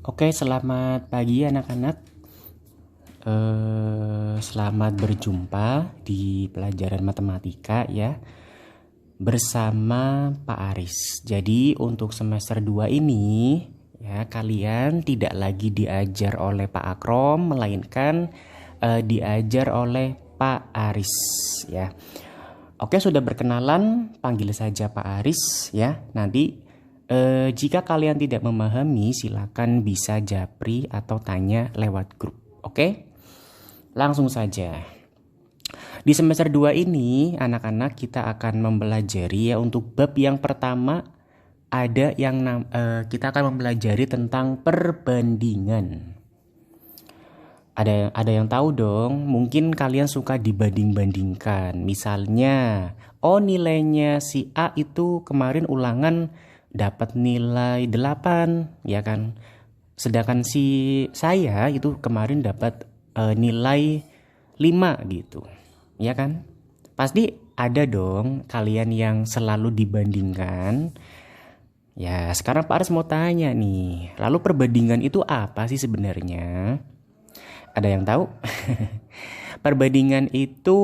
Oke, selamat pagi anak-anak. Selamat berjumpa di pelajaran matematika ya bersama Pak Aris. Jadi untuk semester 2 ini ya kalian tidak lagi diajar oleh Pak Akrom melainkan diajar oleh Pak Aris ya. Oke, sudah berkenalan, panggil saja Pak Aris ya. Nanti jika kalian tidak memahami, silakan bisa japri atau tanya lewat grup. Oke? Langsung saja. Di semester 2 ini, anak-anak kita akan mempelajari ya untuk bab yang pertama ada yang kita akan mempelajari tentang perbandingan. Ada yang tahu dong, mungkin kalian suka dibanding-bandingkan. Misalnya, nilainya si A itu kemarin ulangan dapat nilai 8, ya kan? Sedangkan si saya itu kemarin dapat nilai 5 gitu. Ya kan? Pasti ada dong kalian yang selalu dibandingkan. Ya, sekarang Pak Aris mau tanya nih. Lalu perbandingan itu apa sih sebenarnya? Ada yang tahu? Perbandingan itu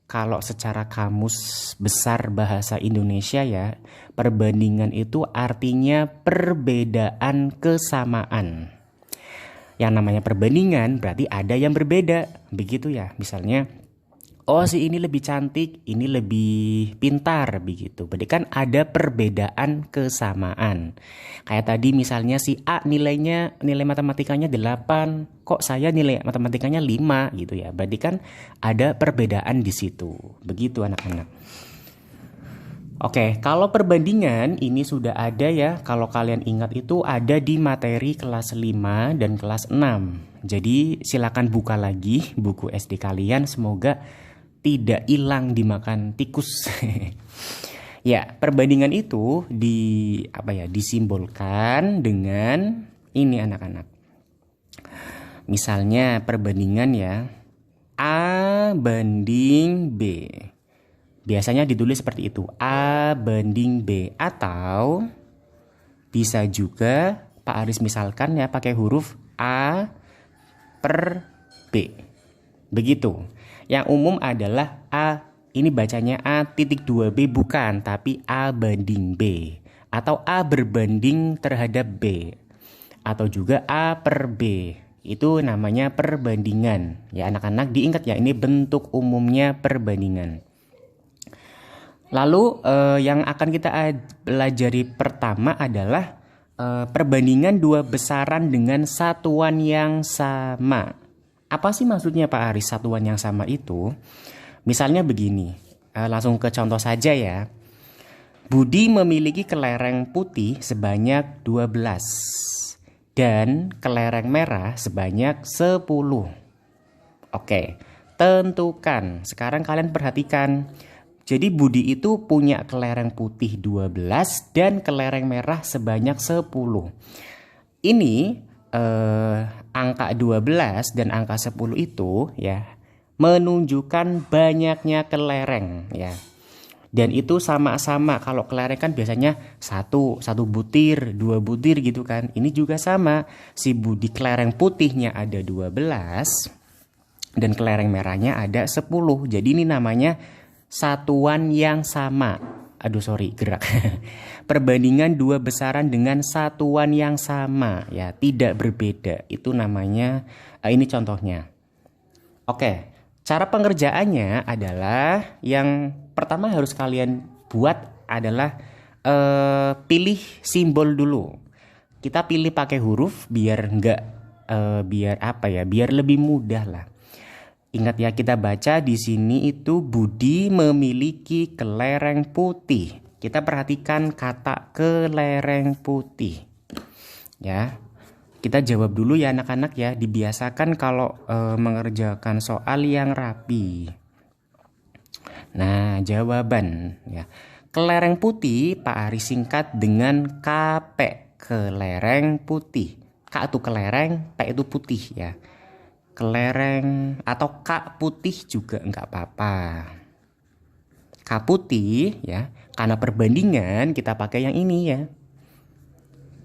kalau secara kamus besar bahasa Indonesia ya, perbandingan itu artinya perbedaan kesamaan. Yang namanya perbandingan berarti ada yang berbeda, begitu ya. Misalnya, si ini lebih cantik, ini lebih pintar, begitu. Berarti kan ada perbedaan kesamaan. Kayak tadi misalnya si A nilai matematikanya 8, kok saya nilai matematikanya 5 gitu ya. Berarti kan ada perbedaan di situ. Begitu anak-anak. Oke, kalau perbandingan ini sudah ada ya. Kalau kalian ingat itu ada di materi kelas 5 dan kelas 6. Jadi silakan buka lagi buku SD kalian, semoga tidak hilang dimakan tikus. Ya, perbandingan itu disimbolkan dengan ini anak-anak. Misalnya perbandingan ya, A banding B. Biasanya ditulis seperti itu, A banding B. Atau bisa juga Pak Aris misalkan ya pakai huruf A per B. Begitu. Yang umum adalah A, ini bacanya A.2B bukan, tapi A banding B. Atau A berbanding terhadap B. Atau juga A per B. Itu namanya perbandingan. Ya anak-anak diingat ya, ini bentuk umumnya perbandingan. Lalu yang akan kita pelajari pertama adalah perbandingan dua besaran dengan satuan yang sama. Apa sih maksudnya Pak Aris satuan yang sama itu? Misalnya begini, langsung ke contoh saja ya. Budi memiliki kelereng putih sebanyak 12 dan kelereng merah sebanyak 10. Oke, tentukan. Sekarang kalian perhatikan. Jadi Budi itu punya kelereng putih 12 dan kelereng merah sebanyak 10. Ini angka 12 dan angka 10 itu ya menunjukkan banyaknya kelereng ya. Dan itu sama-sama, kalau kelereng kan biasanya satu butir, 2 butir gitu kan. Ini juga sama, si Budi kelereng putihnya ada 12 dan kelereng merahnya ada 10. Jadi ini namanya satuan yang sama. Gerak. Perbandingan dua besaran dengan satuan yang sama ya, tidak berbeda. Itu namanya ini contohnya. Oke, cara pengerjaannya adalah yang pertama harus kalian buat adalah pilih simbol dulu. Kita pilih pakai huruf biar biar lebih mudah lah. Ingat ya, kita baca di sini itu Budi memiliki kelereng putih. Kita perhatikan kata kelereng putih. Ya. Kita jawab dulu ya anak-anak ya, dibiasakan kalau mengerjakan soal yang rapi. Nah, jawaban ya. Kelereng putih Pak Aris singkat dengan KP, kelereng putih. K itu kelereng, P itu putih ya. Kelereng atau K putih juga enggak apa-apa. K putih ya, karena perbandingan kita pakai yang ini ya.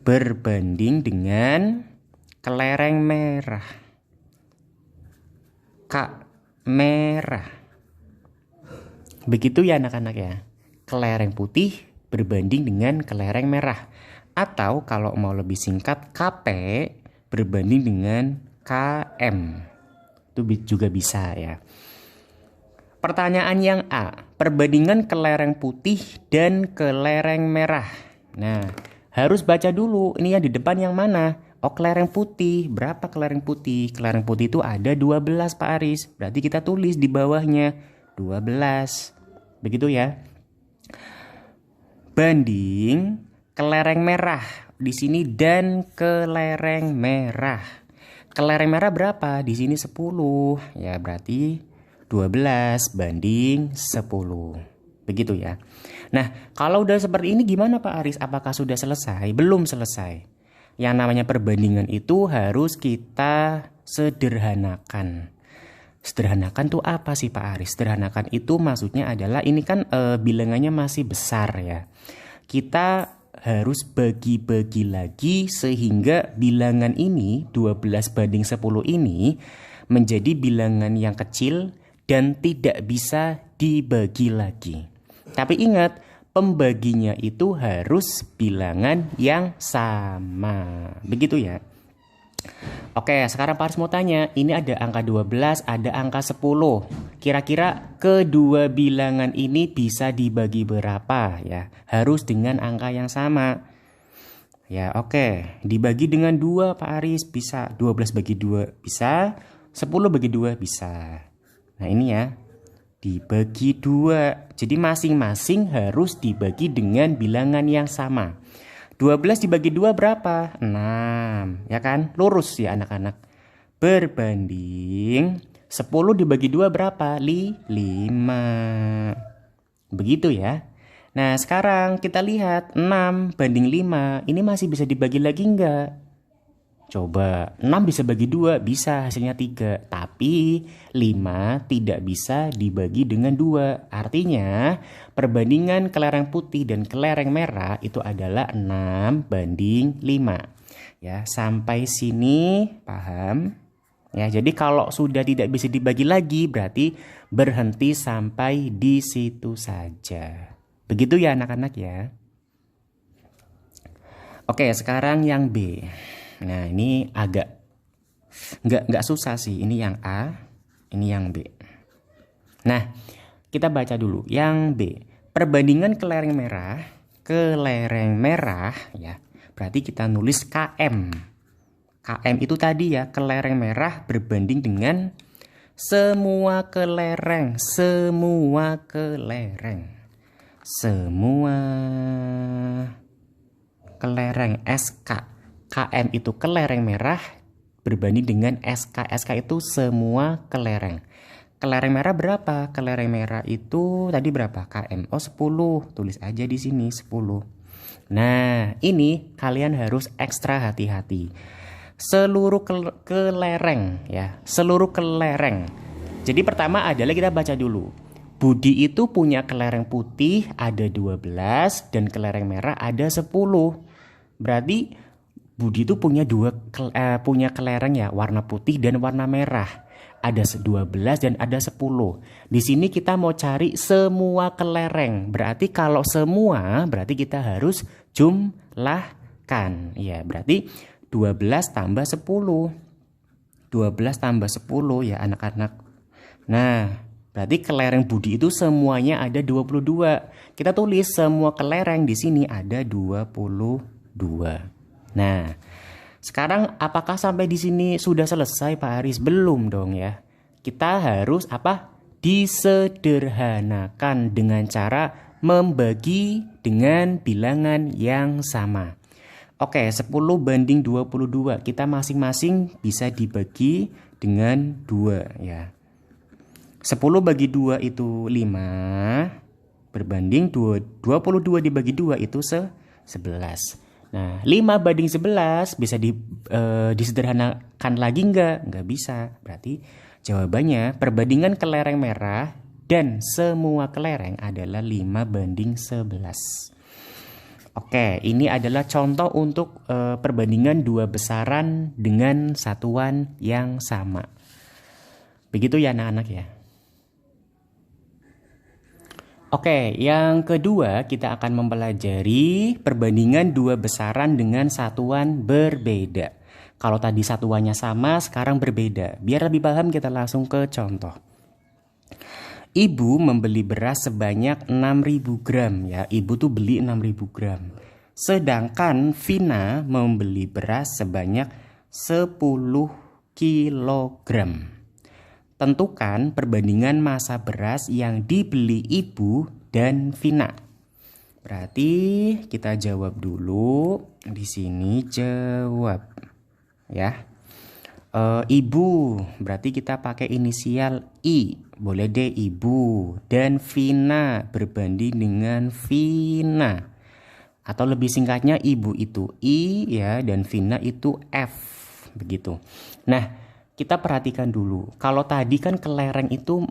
Berbanding dengan kelereng merah. Merah. Begitu ya anak-anak ya. Kelereng putih berbanding dengan kelereng merah. Atau kalau mau lebih singkat, KP berbanding dengan KM. Itu juga bisa ya. Pertanyaan yang A, perbandingan kelereng putih dan kelereng merah. Nah, harus baca dulu, ini yang di depan yang mana? Oh, kelereng putih. Berapa kelereng putih? Kelereng putih itu ada 12 Pak Aris. Berarti kita tulis di bawahnya 12. Begitu ya. Banding kelereng merah. Di sini dan kelereng merah. Kelereng merah berapa? Di sini 10. Ya, berarti 12 banding 10. Begitu ya. Nah, kalau udah seperti ini gimana Pak Aris? Apakah sudah selesai? Belum selesai. Yang namanya perbandingan itu harus kita sederhanakan. Sederhanakan tuh apa sih Pak Aris? Sederhanakan itu maksudnya adalah ini kan bilangannya masih besar ya. Kita harus bagi-bagi lagi sehingga bilangan ini 12 banding 10 ini menjadi bilangan yang kecil dan tidak bisa dibagi lagi. Tapi ingat, pembaginya itu harus bilangan yang sama. Begitu ya. Oke, sekarang Pak Aris mau tanya, ini ada angka 12, ada angka 10. Kira-kira kedua bilangan ini bisa dibagi berapa ya? Harus dengan angka yang sama. Ya, oke. Dibagi dengan 2 Pak Aris bisa. 12 bagi 2 bisa, 10 bagi 2 bisa. Nah, ini ya. Dibagi 2. Jadi masing-masing harus dibagi dengan bilangan yang sama. 12 dibagi 2 berapa? 6. Ya kan? Lurus ya anak-anak. Berbanding 10 dibagi 2 berapa? 5. Begitu ya. Nah, sekarang kita lihat 6 banding 5. Ini masih bisa dibagi lagi enggak? Coba, 6 bisa bagi 2, bisa hasilnya 3. Tapi 5 tidak bisa dibagi dengan 2. Artinya perbandingan kelereng putih dan kelereng merah itu adalah 6 banding 5. Ya, sampai sini paham? Ya, jadi kalau sudah tidak bisa dibagi lagi berarti berhenti sampai di situ saja. Begitu ya anak-anak ya. Oke, sekarang yang B. Nah, ini agak nggak susah sih. Ini yang A, ini yang B. Nah, kita baca dulu yang B. Perbandingan kelereng merah ya. Berarti kita nulis KM. KM itu tadi ya, kelereng merah berbanding dengan semua kelereng. Semua kelereng SK. KM itu kelereng merah berbanding dengan SK. SK itu semua kelereng. Kelereng merah berapa? Kelereng merah itu tadi berapa? KM. Oh, 10. Tulis aja di sini 10. Nah, ini kalian harus ekstra hati-hati. Seluruh kelereng ya, seluruh kelereng. Jadi pertama adalah kita baca dulu. Budi itu punya kelereng putih ada 12 dan kelereng merah ada 10. Berarti Budi itu punya punya kelereng ya, warna putih dan warna merah. Ada 12 dan ada 10. Di sini kita mau cari semua kelereng. Berarti kalau semua berarti kita harus jumlahkan. Ya, berarti 12 tambah 10. 12 tambah 10 ya anak-anak. Nah, berarti kelereng Budi itu semuanya ada 22. Kita tulis semua kelereng di sini ada 22. Nah, sekarang apakah sampai di sini sudah selesai Pak Aris? Belum dong ya. Kita harus apa? Disederhanakan dengan cara membagi dengan bilangan yang sama. Oke, 10 banding 22. Kita masing-masing bisa dibagi dengan 2 ya. 10 bagi 2 itu 5. Berbanding 22 dibagi 2 itu 11. Nah, 5 banding 11 bisa disederhanakan lagi enggak? Enggak bisa. Berarti jawabannya perbandingan kelereng merah dan semua kelereng adalah 5 banding 11. Oke, ini adalah contoh untuk perbandingan dua besaran dengan satuan yang sama. Begitu ya anak-anak ya. Oke, yang kedua kita akan mempelajari perbandingan dua besaran dengan satuan berbeda. Kalau tadi satuannya sama, sekarang berbeda. Biar lebih paham kita langsung ke contoh. Ibu membeli beras sebanyak 6.000 gram ya. Ibu tuh beli 6.000 gram. Sedangkan Vina membeli beras sebanyak 10 kilogram. Tentukan perbandingan massa beras yang dibeli ibu dan Vina. Berarti kita jawab dulu. Di sini jawab ya. Ibu berarti kita pakai inisial I. Boleh deh ibu. Dan Vina berbanding dengan Vina. Atau lebih singkatnya ibu itu I ya, dan Vina itu F. Begitu. Nah, kita perhatikan dulu. Kalau tadi kan kelereng itu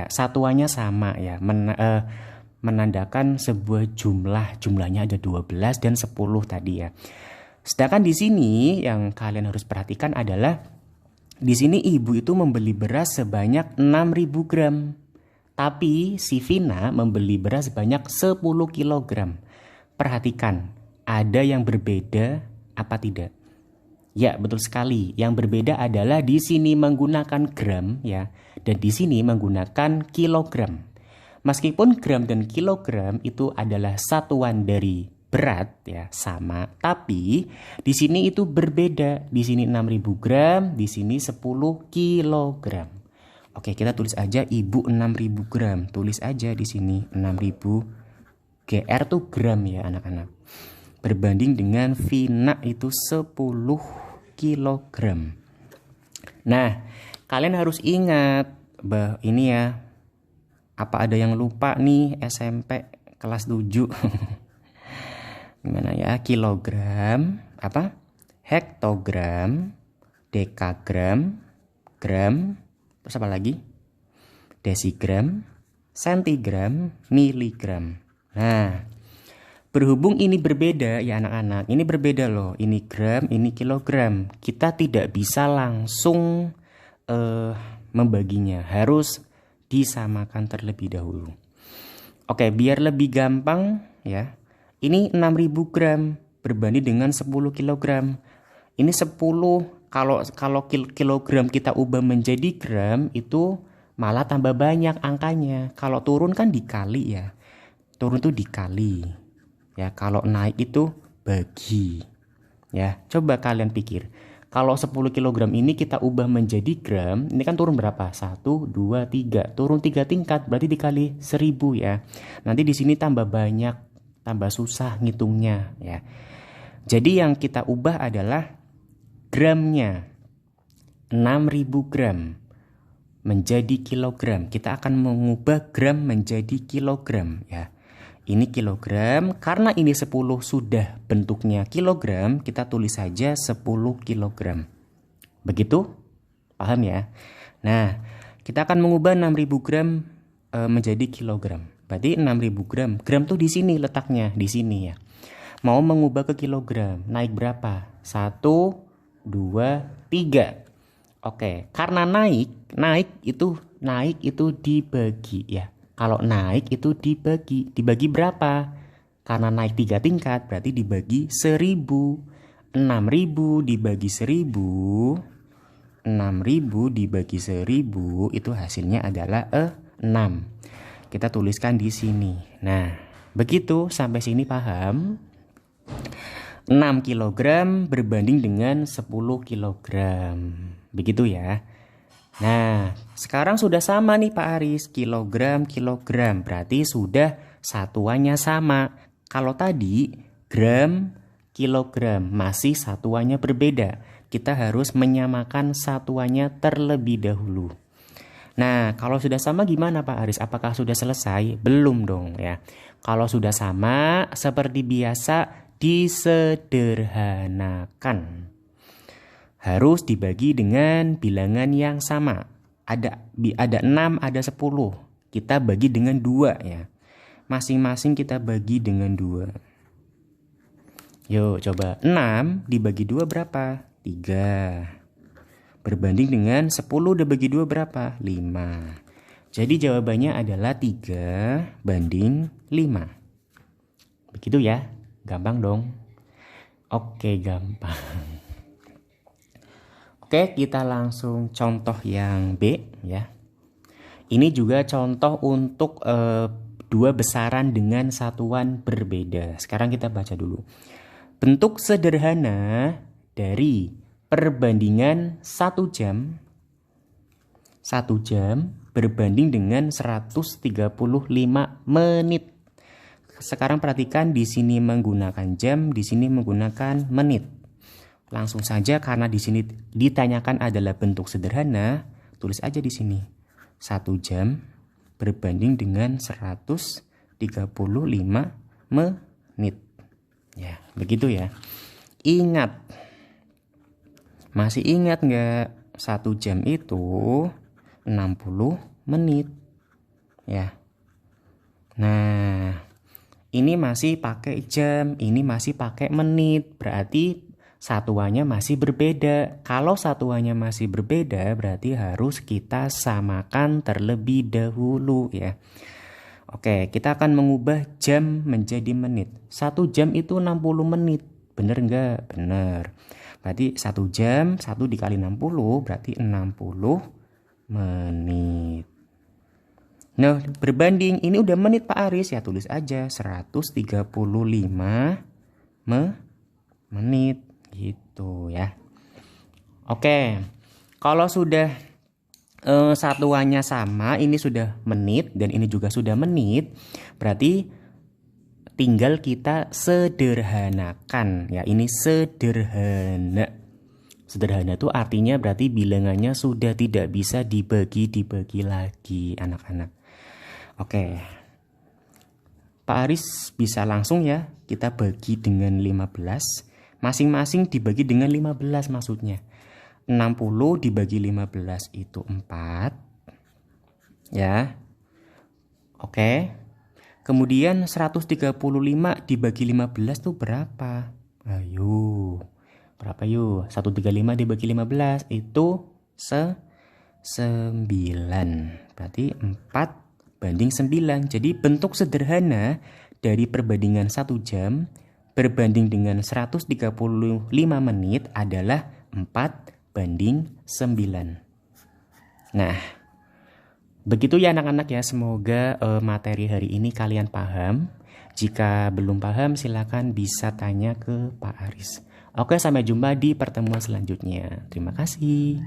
satuannya sama ya. Menandakan sebuah jumlah. Jumlahnya ada 12 dan 10 tadi ya. Sedangkan di sini yang kalian harus perhatikan adalah di sini ibu itu membeli beras sebanyak 6.000 gram. Tapi si Vina membeli beras sebanyak 10 kilogram. Perhatikan, ada yang berbeda apa tidak? Ya, betul sekali. Yang berbeda adalah di sini menggunakan gram ya, dan di sini menggunakan kilogram. Meskipun gram dan kilogram itu adalah satuan dari berat ya, sama, tapi di sini itu berbeda. Di sini 6.000 gram, di sini 10 kilogram. Oke, kita tulis aja ibu 6.000 gram. Tulis aja di sini 6.000. GR tuh gram ya anak-anak. Berbanding dengan Vina itu 10 kilogram. Nah, kalian harus ingat bahwa ini ya, apa ada yang lupa nih SMP kelas 7? Gimana ya? Kilogram, apa? Hektogram, dekagram, gram, terus apa lagi? Desigram, sentigram, miligram. Nah, berhubung ini berbeda ya anak-anak, ini berbeda loh. Ini gram, ini kilogram. Kita tidak bisa langsung membaginya. Harus disamakan terlebih dahulu. Oke, biar lebih gampang ya. Ini 6.000 gram berbanding dengan 10 kilogram. Ini 10, kalau kilogram kita ubah menjadi gram itu malah tambah banyak angkanya. Kalau turun kan dikali ya. Turun itu dikali. Ya, kalau naik itu bagi. Ya, coba kalian pikir. Kalau 10 kilogram ini kita ubah menjadi gram, ini kan turun berapa? 1, 2, 3. Turun 3 tingkat, berarti dikali 1000 ya. Nanti di sini tambah banyak, tambah susah ngitungnya ya. Jadi yang kita ubah adalah gramnya. 6.000 gram menjadi kilogram. Kita akan mengubah gram menjadi kilogram ya. Ini kilogram, karena ini 10 sudah bentuknya kilogram, kita tulis saja 10 kilogram. Begitu? Paham ya? Nah, kita akan mengubah 6.000 gram menjadi kilogram. Berarti 6.000 gram. Gram tuh di sini letaknya, di sini ya. Mau mengubah ke kilogram, naik berapa? 1, 2, 3. Oke, karena naik itu dibagi ya. Kalau naik itu dibagi berapa? Karena naik 3 tingkat berarti dibagi 1000. 6.000 dibagi 1000. 6.000 dibagi 1000 itu hasilnya adalah 6. Kita tuliskan di sini. Nah, begitu sampai sini paham? 6 kilogram berbanding dengan 10 kilogram. Begitu ya. Nah, sekarang sudah sama nih Pak Aris, kilogram, kilogram. Berarti sudah satuannya sama. Kalau tadi gram, kilogram, masih satuannya berbeda. Kita harus menyamakan satuannya terlebih dahulu. Nah, kalau sudah sama gimana Pak Aris? Apakah sudah selesai? Belum dong ya. Kalau sudah sama, seperti biasa disederhanakan. Harus dibagi dengan bilangan yang sama. Ada 6, ada 10. Kita bagi dengan 2 ya. Masing-masing kita bagi dengan 2. Yuk coba, 6 dibagi 2 berapa? 3. Berbanding dengan 10 dibagi 2 berapa? 5. Jadi jawabannya adalah 3:5. Begitu ya, gampang dong. Oke, gampang. Oke, kita langsung contoh yang B ya. Ini juga contoh untuk dua besaran dengan satuan berbeda. Sekarang kita baca dulu. Bentuk sederhana dari perbandingan 1 jam berbanding dengan 135 menit. Sekarang perhatikan, di sini menggunakan jam, di sini menggunakan menit. Langsung saja, karena di sini ditanyakan adalah bentuk sederhana, tulis aja di sini 1 jam berbanding dengan 135 menit. Ya, begitu ya. Ingat, masih ingat nggak? 1 jam itu 60 menit. Ya. Nah, ini masih pakai jam, ini masih pakai menit. Berarti satuannya masih berbeda. Kalau satuannya masih berbeda, berarti harus kita samakan terlebih dahulu ya. Oke, kita akan mengubah jam menjadi menit. 1 jam itu 60 menit. Bener nggak? Bener. Berarti 1 jam, 1 dikali 60, berarti 60 menit. Nah, berbanding, ini udah menit Pak Aris ya, tulis aja 135 menit. Gitu ya. Oke, kalau sudah satuannya sama, ini sudah menit dan ini juga sudah menit, berarti tinggal kita sederhanakan ya. Ini sederhana. Sederhana itu artinya berarti bilangannya sudah tidak bisa dibagi lagi anak-anak. Oke, Pak Aris bisa langsung ya, kita bagi dengan 15. Masing-masing dibagi dengan 15 maksudnya. 60 dibagi 15 itu 4. Ya. Oke. Kemudian 135 dibagi 15 itu berapa? Ayo. Berapa yuk? 135 dibagi 15 itu 9. Berarti 4:9. Jadi bentuk sederhana dari perbandingan 1 jam berbanding dengan 135 menit adalah 4:9. Nah, begitu ya anak-anak ya. Semoga materi hari ini kalian paham. Jika belum paham, silakan bisa tanya ke Pak Aris. Oke, sampai jumpa di pertemuan selanjutnya. Terima kasih.